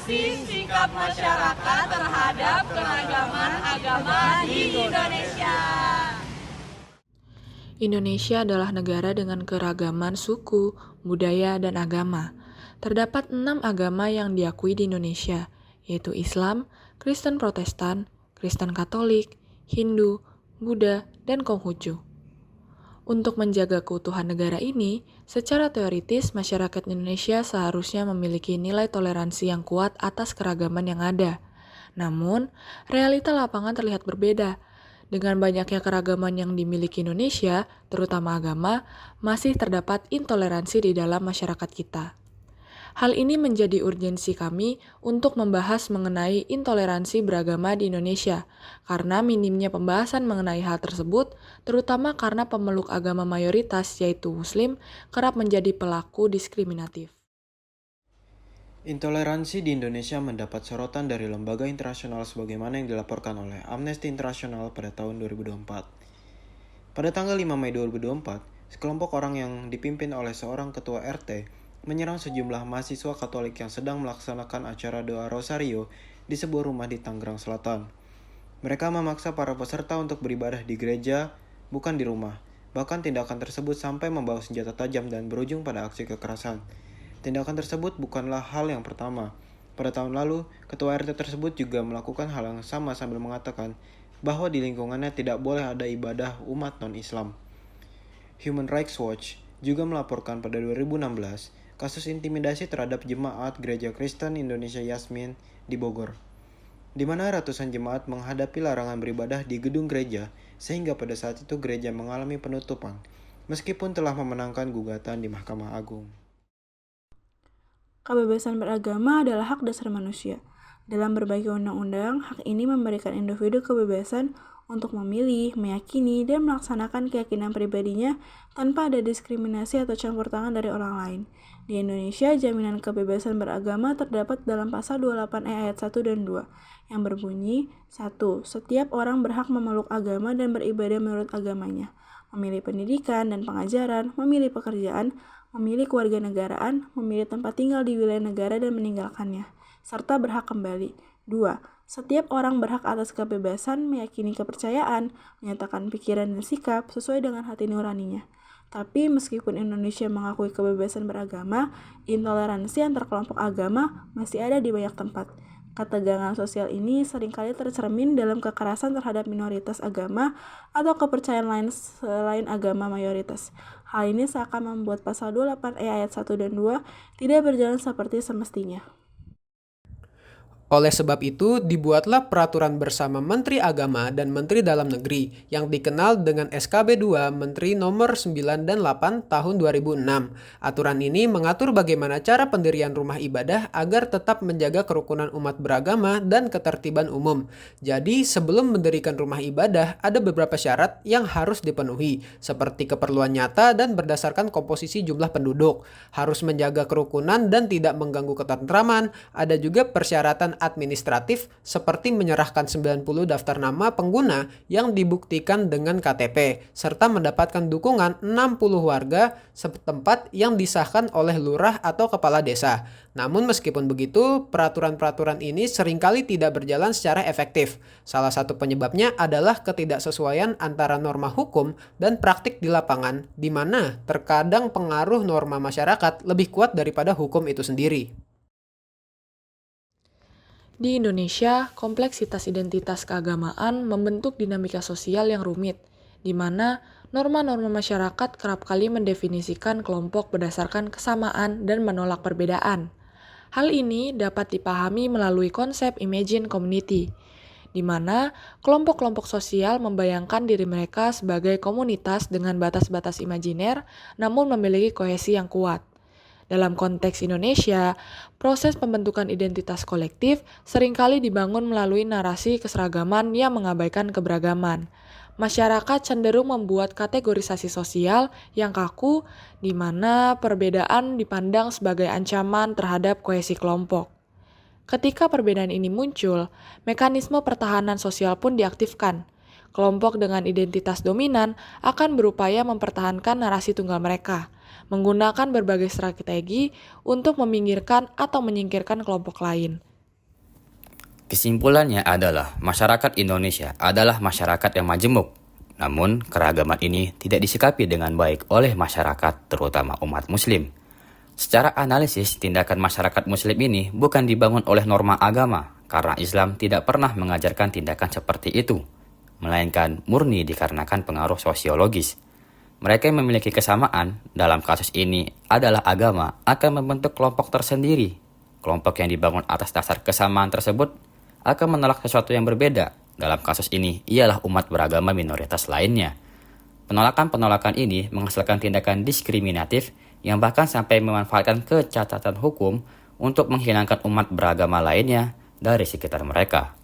sih sikap masyarakat terhadap keragaman agama di Indonesia? Indonesia adalah negara dengan keragaman suku, budaya, dan agama. Terdapat 6 agama yang diakui di Indonesia, yaitu Islam, Kristen Protestan, Kristen Katolik, Hindu, Buddha, dan Konghucu. Untuk menjaga keutuhan negara ini, secara teoritis masyarakat Indonesia seharusnya memiliki nilai toleransi yang kuat atas keragaman yang ada. Namun, realita lapangan terlihat berbeda. Dengan banyaknya keragaman yang dimiliki Indonesia, terutama agama, masih terdapat intoleransi di dalam masyarakat kita. Hal ini menjadi urgensi kami untuk membahas mengenai intoleransi beragama di Indonesia, karena minimnya pembahasan mengenai hal tersebut, terutama karena pemeluk agama mayoritas yaitu Muslim, kerap menjadi pelaku diskriminatif. Intoleransi di Indonesia mendapat sorotan dari lembaga internasional sebagaimana yang dilaporkan oleh Amnesty International pada tahun 2024. Pada tanggal 5 Mei 2024, sekelompok orang yang dipimpin oleh seorang ketua RT menyerang sejumlah mahasiswa Katolik yang sedang melaksanakan acara doa Rosario di sebuah rumah di Tangerang Selatan. Mereka memaksa para peserta untuk beribadah di gereja, bukan di rumah. Bahkan tindakan tersebut sampai membawa senjata tajam dan berujung pada aksi kekerasan. Tindakan tersebut bukanlah hal yang pertama. Pada tahun lalu, ketua RT tersebut juga melakukan hal yang sama sambil mengatakan bahwa di lingkungannya tidak boleh ada ibadah umat non-Islam. Human Rights Watch juga melaporkan pada 2016 kasus intimidasi terhadap jemaat Gereja Kristen Indonesia Yasmin di Bogor, di mana ratusan jemaat menghadapi larangan beribadah di gedung gereja sehingga pada saat itu gereja mengalami penutupan, meskipun telah memenangkan gugatan di Mahkamah Agung. Kebebasan beragama adalah hak dasar manusia. Dalam berbagai undang-undang, hak ini memberikan individu kebebasan untuk memilih, meyakini, dan melaksanakan keyakinan pribadinya tanpa ada diskriminasi atau campur tangan dari orang lain. Di Indonesia, jaminan kebebasan beragama terdapat dalam pasal 28E ayat 1 dan 2, yang berbunyi, 1. Setiap orang berhak memeluk agama dan beribadah menurut agamanya, memilih pendidikan dan pengajaran, memilih pekerjaan, memilih kewarganegaraan, memilih tempat tinggal di wilayah negara dan meninggalkannya, serta berhak kembali. 2. Setiap orang berhak atas kebebasan meyakini kepercayaan, menyatakan pikiran dan sikap sesuai dengan hati nuraninya. Tapi meskipun Indonesia mengakui kebebasan beragama, intoleransi antar kelompok agama masih ada di banyak tempat. Ketegangan sosial ini seringkali tercermin dalam kekerasan terhadap minoritas agama atau kepercayaan lain selain agama mayoritas. Hal ini seakan membuat pasal 28E ayat 1 dan 2 tidak berjalan seperti semestinya. Oleh sebab itu, dibuatlah peraturan bersama Menteri Agama dan Menteri Dalam Negeri yang dikenal dengan SKB 2 Menteri Nomor 9 dan 8 Tahun 2006. Aturan ini mengatur bagaimana cara pendirian rumah ibadah agar tetap menjaga kerukunan umat beragama dan ketertiban umum. Jadi, sebelum mendirikan rumah ibadah, ada beberapa syarat yang harus dipenuhi, seperti keperluan nyata dan berdasarkan komposisi jumlah penduduk, harus menjaga kerukunan dan tidak mengganggu ketentraman, ada juga persyaratan administratif seperti menyerahkan 90 daftar nama pengguna yang dibuktikan dengan KTP, serta mendapatkan dukungan 60 warga setempat yang disahkan oleh lurah atau kepala desa. Namun meskipun begitu, peraturan-peraturan ini seringkali tidak berjalan secara efektif. Salah satu penyebabnya adalah ketidaksesuaian antara norma hukum dan praktik di lapangan, di mana terkadang pengaruh norma masyarakat lebih kuat daripada hukum itu sendiri. Di Indonesia, kompleksitas identitas keagamaan membentuk dinamika sosial yang rumit, di mana norma-norma masyarakat kerap kali mendefinisikan kelompok berdasarkan kesamaan dan menolak perbedaan. Hal ini dapat dipahami melalui konsep imagine community, di mana kelompok-kelompok sosial membayangkan diri mereka sebagai komunitas dengan batas-batas imajiner, namun memiliki kohesi yang kuat. Dalam konteks Indonesia, proses pembentukan identitas kolektif seringkali dibangun melalui narasi keseragaman yang mengabaikan keberagaman. Masyarakat cenderung membuat kategorisasi sosial yang kaku, di mana perbedaan dipandang sebagai ancaman terhadap kohesi kelompok. Ketika perbedaan ini muncul, mekanisme pertahanan sosial pun diaktifkan. Kelompok dengan identitas dominan akan berupaya mempertahankan narasi tunggal mereka, menggunakan berbagai strategi untuk meminggirkan atau menyingkirkan kelompok lain. Kesimpulannya adalah masyarakat Indonesia adalah masyarakat yang majemuk. Namun, keragaman ini tidak disikapi dengan baik oleh masyarakat, terutama umat muslim. Secara analisis, tindakan masyarakat muslim ini bukan dibangun oleh norma agama, karena Islam tidak pernah mengajarkan tindakan seperti itu, melainkan murni dikarenakan pengaruh sosiologis. Mereka yang memiliki kesamaan dalam kasus ini adalah agama akan membentuk kelompok tersendiri. Kelompok yang dibangun atas dasar kesamaan tersebut akan menolak sesuatu yang berbeda. Dalam kasus ini ialah umat beragama minoritas lainnya. Penolakan-penolakan ini menghasilkan tindakan diskriminatif yang bahkan sampai memanfaatkan kecacatan hukum untuk menghilangkan umat beragama lainnya dari sekitar mereka.